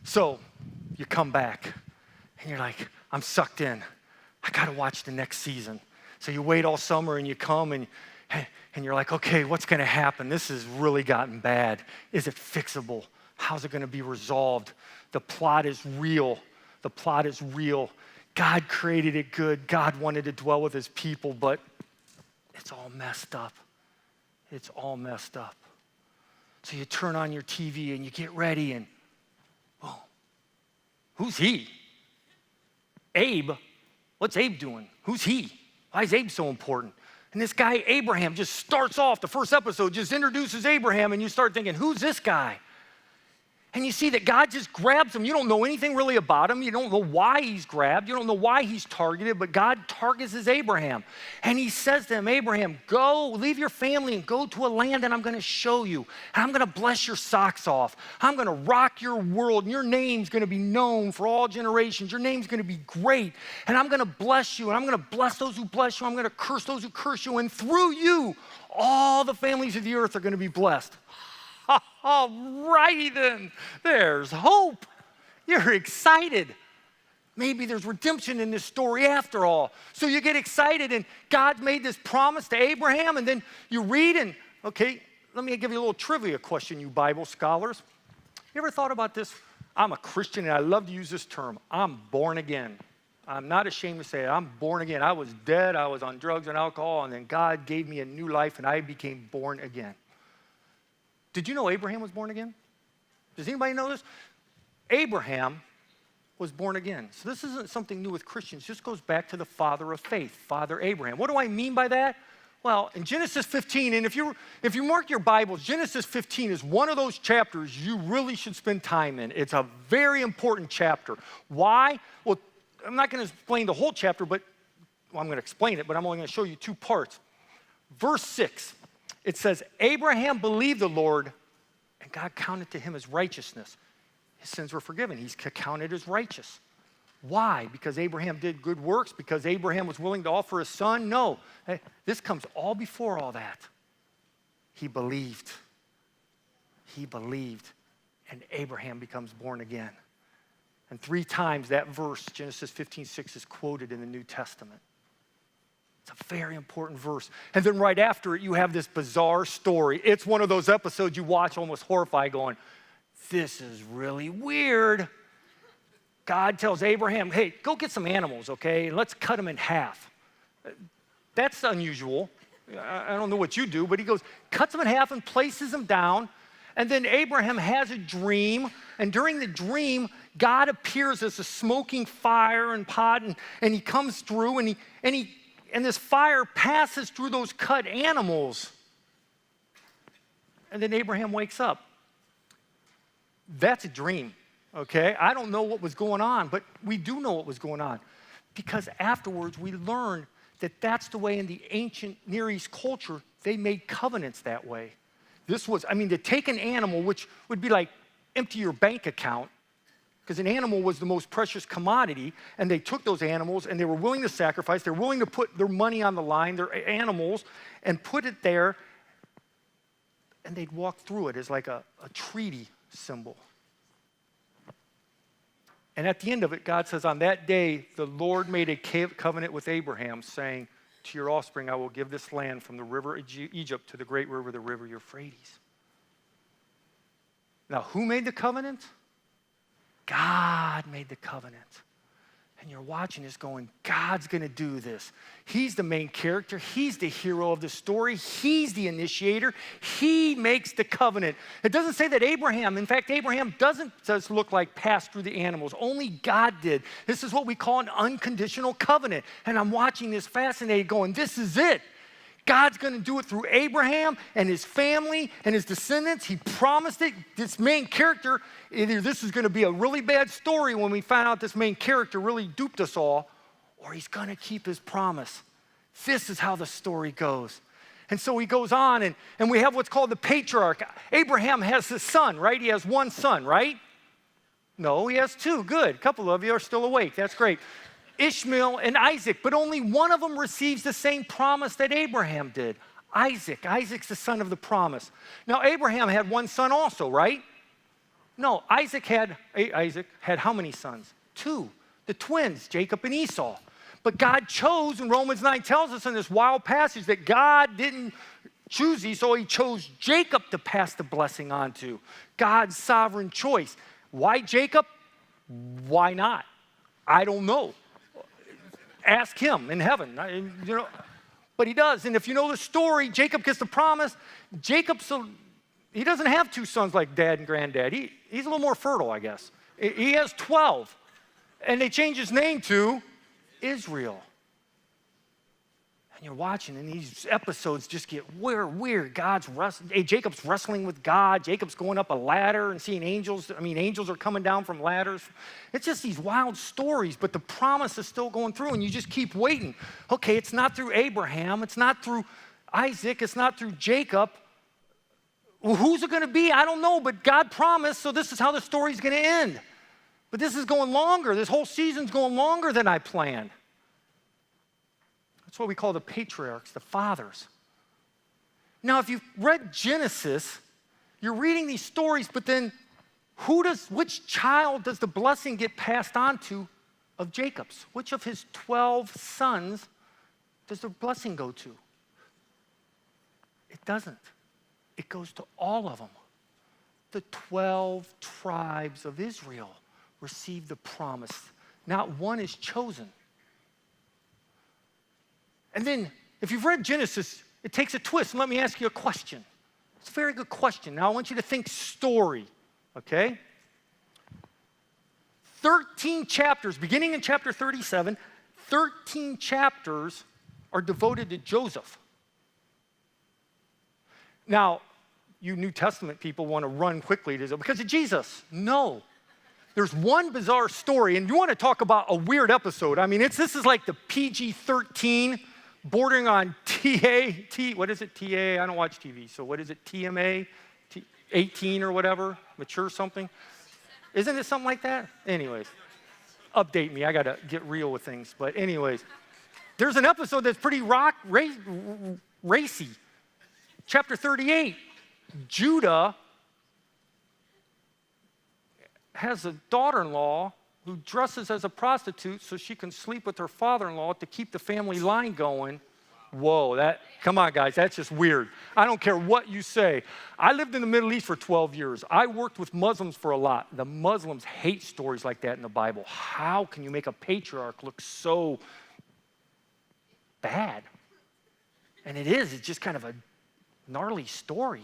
So you come back and you're like, I'm sucked in. I got to watch the next season. So you wait all summer and you come and you're like, okay, what's going to happen? This has really gotten bad. Is it fixable? How's it going to be resolved? The plot is real. The plot is real. God created it good. God wanted to dwell with his people, but it's all messed up. It's all messed up. So you turn on your TV and you get ready and, oh, who's he? Abe. What's Abe doing? Who's he? Why is Abe so important? And this guy, Abraham, just starts off, the first episode just introduces Abraham, and you start thinking, who's this guy? And you see that God just grabs him. You don't know anything really about him. You don't know why he's grabbed. You don't know why he's targeted, but God targets Abraham. And he says to him, Abraham, go, leave your family and go to a land that I'm going to show you. And I'm going to bless your socks off. I'm going to rock your world, and your name's going to be known for all generations. Your name's going to be great. And I'm going to bless you, and I'm going to bless those who bless you. I'm going to curse those who curse you. And through you, all the families of the earth are going to be blessed. All righty then, there's hope. You're excited. Maybe there's redemption in this story after all. So you get excited, and God made this promise to Abraham, and then you read, and okay, let me give you a little trivia question, you Bible scholars. You ever thought about this? I'm a Christian, and I love to use this term. I'm born again. I'm not ashamed to say it. I'm born again. I was dead. I was on drugs and alcohol, and then God gave me a new life, and I became born again. Did you know Abraham was born again? Does anybody know this? Abraham was born again. So this isn't something new with Christians. This goes back to the father of faith, Father Abraham. What do I mean by that? Well, in Genesis 15, and if you mark your Bibles, Genesis 15 is one of those chapters you really should spend time in. It's a very important chapter. Why? Well, I'm not going to explain the whole chapter, but I'm going to explain it, but I'm only going to show you two parts. Verse 6. It says, Abraham believed the Lord, and God counted to him as righteousness. His sins were forgiven. He's counted as righteous. Why? Because Abraham did good works? Because Abraham was willing to offer his son? No. This comes all before all that. He believed. He believed, and Abraham becomes born again. And 3 times that verse, Genesis 15:6, is quoted in the New Testament. It's a very important verse. And then right after it, you have this bizarre story. It's one of those episodes you watch almost horrified going, this is really weird. God tells Abraham, hey, go get some animals, okay? And let's cut them in half. That's unusual. I don't know what you do, but he goes, cuts them in half and places them down. And then Abraham has a dream. And during the dream, God appears as a smoking fire and pot. And he comes through and this fire passes through those cut animals. And then Abraham wakes up. That's a dream, okay? I don't know what was going on, but we do know what was going on. Because afterwards, we learn that that's the way in the ancient Near East culture, they made covenants that way. To take an animal, which would be like empty your bank account, because an animal was the most precious commodity, and they took those animals and they were willing to sacrifice, they were willing to put their money on the line, their animals, and put it there, and they'd walk through it as like a treaty symbol. And at the end of it, God says, on that day, the Lord made a covenant with Abraham, saying, to your offspring I will give this land from the river Egypt to the great river, the river Euphrates. Now, who made the covenant? God made the covenant. And you're watching this going, God's going to do this. He's the main character. He's the hero of the story. He's the initiator. He makes the covenant. It doesn't say that Abraham, in fact, Abraham doesn't just look like pass through the animals. Only God did. This is what we call an unconditional covenant. And I'm watching this fascinated going, this is it. God's going to do it through Abraham and his family and his descendants. He promised it. This main character, either this is going to be a really bad story when we find out this main character really duped us all, or he's going to keep his promise. This is how the story goes. And so he goes on, and we have what's called the patriarch. Abraham has his son, right? He has one son, right? No, he has 2. Good. A couple of you are still awake. That's great. Ishmael and Isaac, but only one of them receives the same promise that Abraham did. Isaac. Isaac's the son of the promise. Now, Abraham had one son also, right? No, Isaac had how many sons? 2. The twins, Jacob and Esau. But God chose, and Romans 9 tells us in this wild passage that God didn't choose Esau, he chose Jacob to pass the blessing on to. God's sovereign choice. Why Jacob? Why not? I don't know. Ask him in heaven. But he does. And if you know the story, Jacob gets the promise. He doesn't have 2 sons like dad and granddad. He's a little more fertile, I guess. He has 12. And they change his name to Israel. And you're watching, and these episodes just get weird. Jacob's wrestling with God. Jacob's going up a ladder and seeing angels. Angels are coming down from ladders. It's just these wild stories, but the promise is still going through, and you just keep waiting. Okay, it's not through Abraham. It's not through Isaac. It's not through Jacob. Well, who's it going to be? I don't know, but God promised, so this is how the story's going to end. But this is going longer. This whole season's going longer than I planned. That's what we call the patriarchs, the fathers. Now, if you've read Genesis, you're reading these stories, but then which child does the blessing get passed on to of Jacob's? Which of his 12 sons does the blessing go to? It doesn't. It goes to all of them. The 12 tribes of Israel receive the promise. Not one is chosen. And then, if you've read Genesis, it takes a twist. And let me ask you a question. It's a very good question. Now, I want you to think story, okay? 13 chapters, beginning in chapter 37, 13 chapters are devoted to Joseph. Now, you New Testament people want to run quickly to because of Jesus. No. There's one bizarre story, and you want to talk about a weird episode. This is like the PG-13, bordering on what is it, TA? I don't watch TV, so what is it, TMA? 18 or whatever, mature something? Isn't it something like that? Anyways, update me. I got to get real with things. But anyways, there's an episode that's pretty racy. Chapter 38, Judah has a daughter-in-law who dresses as a prostitute so she can sleep with her father-in-law to keep the family line going. Whoa, come on, guys, that's just weird. I don't care what you say. I lived in the Middle East for 12 years. I worked with Muslims for a lot. The Muslims hate stories like that in the Bible. How can you make a patriarch look so bad? And it's just kind of a gnarly story.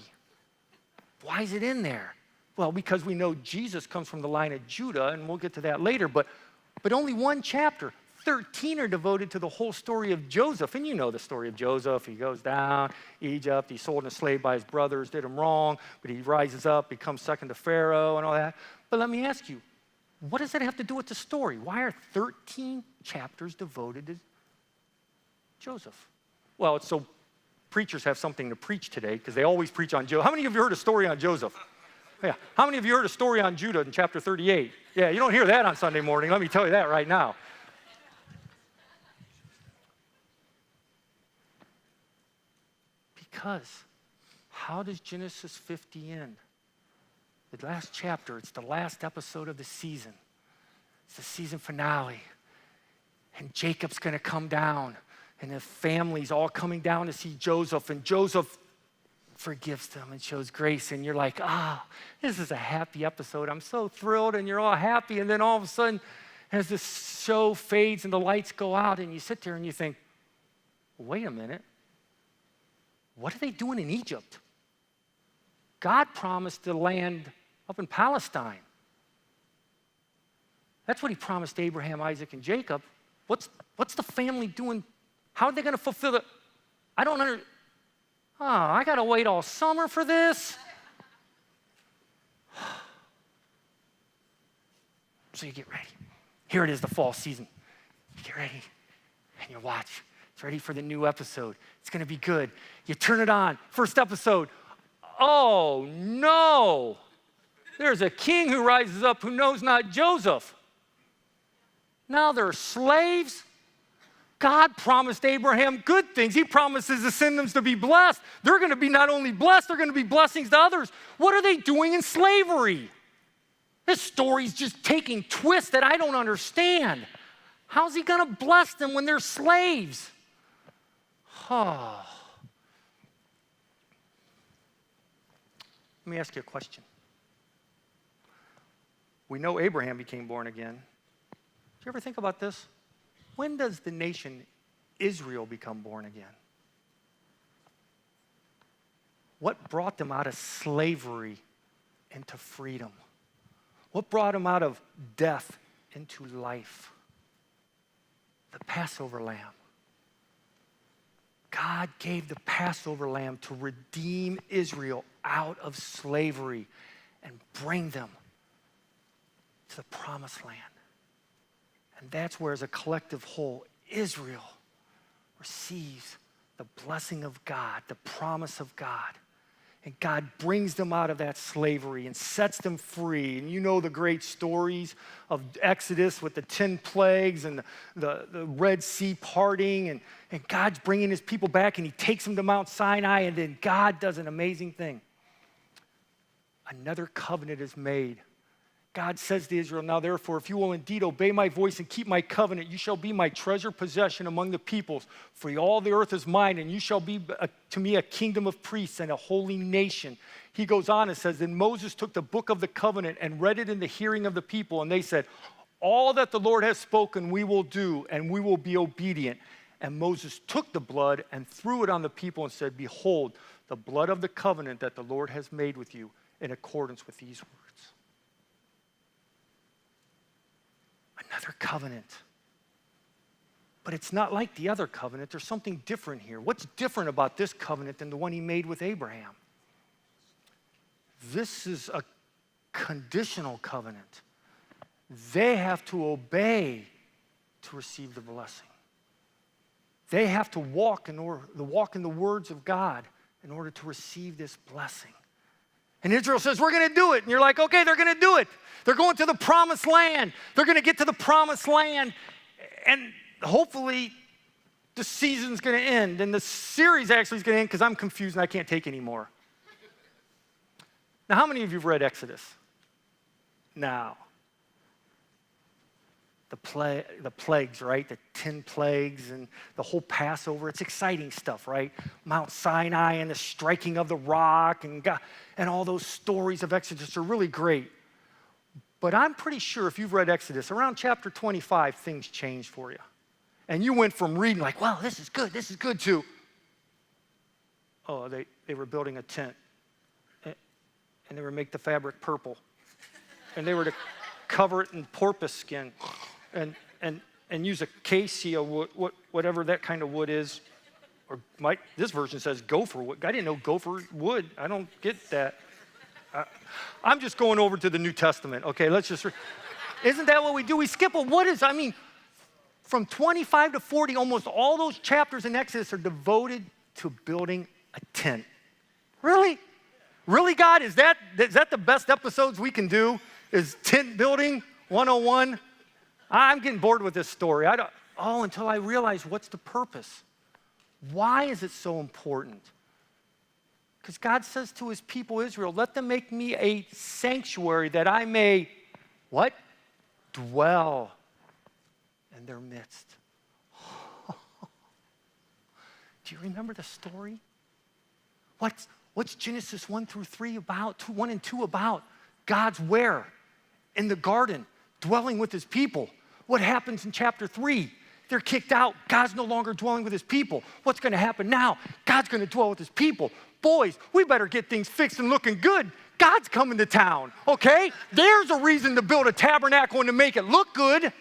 Why is it in there? Well, because we know Jesus comes from the line of Judah, and we'll get to that later, but only one chapter. 13 are devoted to the whole story of Joseph, and you know the story of Joseph. He goes down, Egypt, he's sold and enslaved by his brothers, did him wrong, but he rises up, becomes second to Pharaoh and all that. But let me ask you, what does that have to do with the story? Why are 13 chapters devoted to Joseph? Well, it's so preachers have something to preach today, because they always preach on Joseph. How many of you heard a story on Joseph? Yeah. How many of you heard a story on Judah in chapter 38? Yeah, you don't hear that on Sunday morning. Let me tell you that right now. Because how does Genesis 50 end? The last chapter, it's the last episode of the season. It's the season finale. And Jacob's going to come down, and the family's all coming down to see Joseph, and Joseph forgives them and shows grace, and you're like, this is a happy episode. I'm so thrilled, and you're all happy, and then all of a sudden, as this show fades and the lights go out, and you sit there and you think, wait a minute, what are they doing in Egypt? God promised the land up in Palestine. That's what he promised Abraham, Isaac, and Jacob. What's the family doing? How are they going to fulfill it? I don't understand. I got to wait all summer for this? So you get ready. Here it is, the fall season. You get ready, and you watch. It's ready for the new episode. It's going to be good. You turn it on. First episode. Oh, no. There's a king who rises up who knows not Joseph. Now they're slaves. God promised Abraham good things. He promises his descendants to be blessed. They're going to be not only blessed, they're going to be blessings to others. What are they doing in slavery? This story's just taking twists that I don't understand. How's he going to bless them when they're slaves? Oh. Let me ask you a question. We know Abraham became born again. Did you ever think about this? When does the nation Israel become born again? What brought them out of slavery into freedom? What brought them out of death into life? The Passover lamb. God gave the Passover lamb to redeem Israel out of slavery and bring them to the promised land. And that's where, as a collective whole, Israel receives the blessing of God, the promise of God. And God brings them out of that slavery and sets them free. And you know the great stories of Exodus with the 10 plagues and the Red Sea parting. And God's bringing his people back, and he takes them to Mount Sinai. And then God does an amazing thing. Another covenant is made. God says to Israel, now therefore, if you will indeed obey my voice and keep my covenant, you shall be my treasured possession among the peoples. For all the earth is mine, and you shall be to me a kingdom of priests and a holy nation. He goes on and says, then Moses took the book of the covenant and read it in the hearing of the people. And they said, all that the Lord has spoken we will do, and we will be obedient. And Moses took the blood and threw it on the people and said, behold, the blood of the covenant that the Lord has made with you in accordance with these words. Another covenant. But it's not like the other covenant. There's something different here. What's different about this covenant than the one he made with Abraham? This is a conditional covenant. They have to obey to receive the blessing. They have to walk in the words of God in order to receive this blessing. And Israel says, we're going to do it. And you're like, okay, they're going to do it. They're going to the promised land. They're going to get to the promised land. And hopefully the season's going to end. And the series actually is going to end because I'm confused and I can't take any more. Now, how many of you have read Exodus? Now, the plagues, right? The 10 plagues and the whole Passover. It's exciting stuff, right? Mount Sinai and the striking of the rock and God, and all those stories of Exodus are really great. But I'm pretty sure if you've read Exodus, around chapter 25, things changed for you. And you went from reading like, wow, this is good, to, oh, they were building a tent. And they were to make the fabric purple. And they were to cover it in porpoise skin. And use acacia wood, whatever that kind of wood is. Or this version says gopher wood. I didn't know gopher wood. I don't get that. I'm just going over to the New Testament. Okay, isn't that what we do? We skip from 25 to 40, almost all those chapters in Exodus are devoted to building a tent. Really? Really, God? Is that the best episodes we can do? Is tent building 101? I'm getting bored with this story. Until I realize what's the purpose. Why is it so important? Because God says to his people Israel, let them make me a sanctuary that I may, what? Dwell in their midst. Do you remember the story? What's Genesis 1 through 3 about? 1 and 2 about? God's where? In the garden, dwelling with his people. What happens in chapter 3? They're kicked out. God's no longer dwelling with his people. What's going to happen now? God's going to dwell with his people. Boys, we better get things fixed and looking good. God's coming to town, okay? There's a reason to build a tabernacle and to make it look good.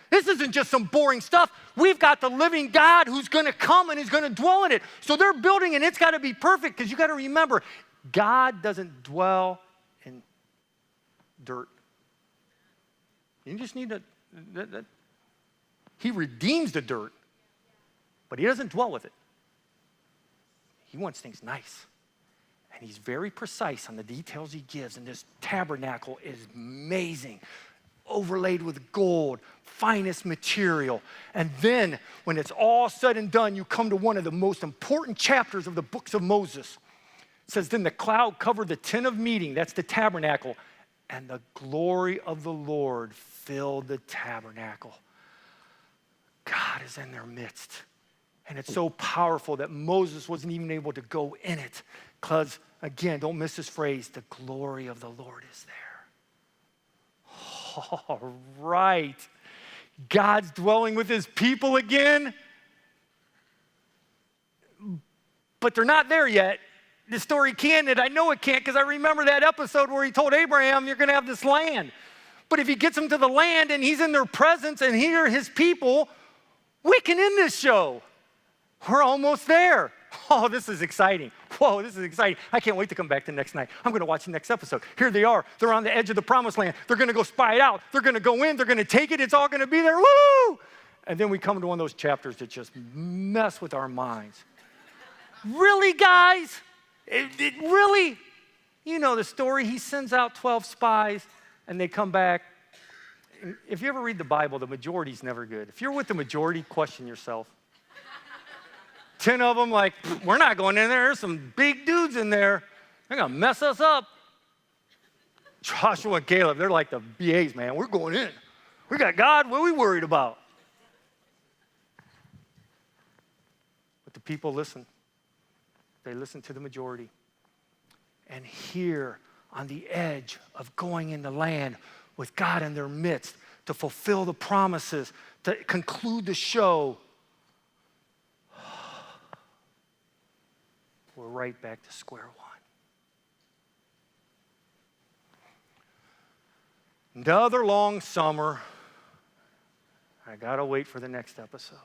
This isn't just some boring stuff. We've got the living God who's going to come and he's going to dwell in it. So they're building and it's got to be perfect because you got to remember, God doesn't dwell in dirt. You just need to... He redeems the dirt, but he doesn't dwell with it. He wants things nice. And he's very precise on the details he gives. And this tabernacle is amazing. Overlaid with gold, finest material. And then when it's all said and done, you come to one of the most important chapters of the books of Moses. It says, then the cloud covered the tent of meeting, that's the tabernacle, and the glory of the Lord filled the tabernacle. God is in their midst. And it's so powerful that Moses wasn't even able to go in it. Because, again, don't miss this phrase, the glory of the Lord is there. All right. God's dwelling with his people again. But they're not there yet. The story can't, and I know it can't because I remember that episode where he told Abraham, you're going to have this land. But if he gets them to the land and he's in their presence and here are his people, we can end this show. We're almost there. Oh, this is exciting. Whoa, this is exciting. I can't wait to come back the next night. I'm going to watch the next episode. Here they are. They're on the edge of the promised land. They're going to go spy it out. They're going to go in. They're going to take it. It's all going to be there. Woo! And then we come to one of those chapters that just mess with our minds. Really, guys? It really? You know the story. He sends out 12 spies, and they come back. If you ever read the Bible, the majority's never good. If you're with the majority, question yourself. 10 of them like, we're not going in there. There's some big dudes in there. They're going to mess us up. Joshua and Caleb, they're like the BAs, man. We're going in. We got God. What are we worried about? But the people listen. They listen to the majority. And here, on the edge of going in the land with God in their midst to fulfill the promises, to conclude the show, we're right back to square one. Another long summer. I gotta wait for the next episode.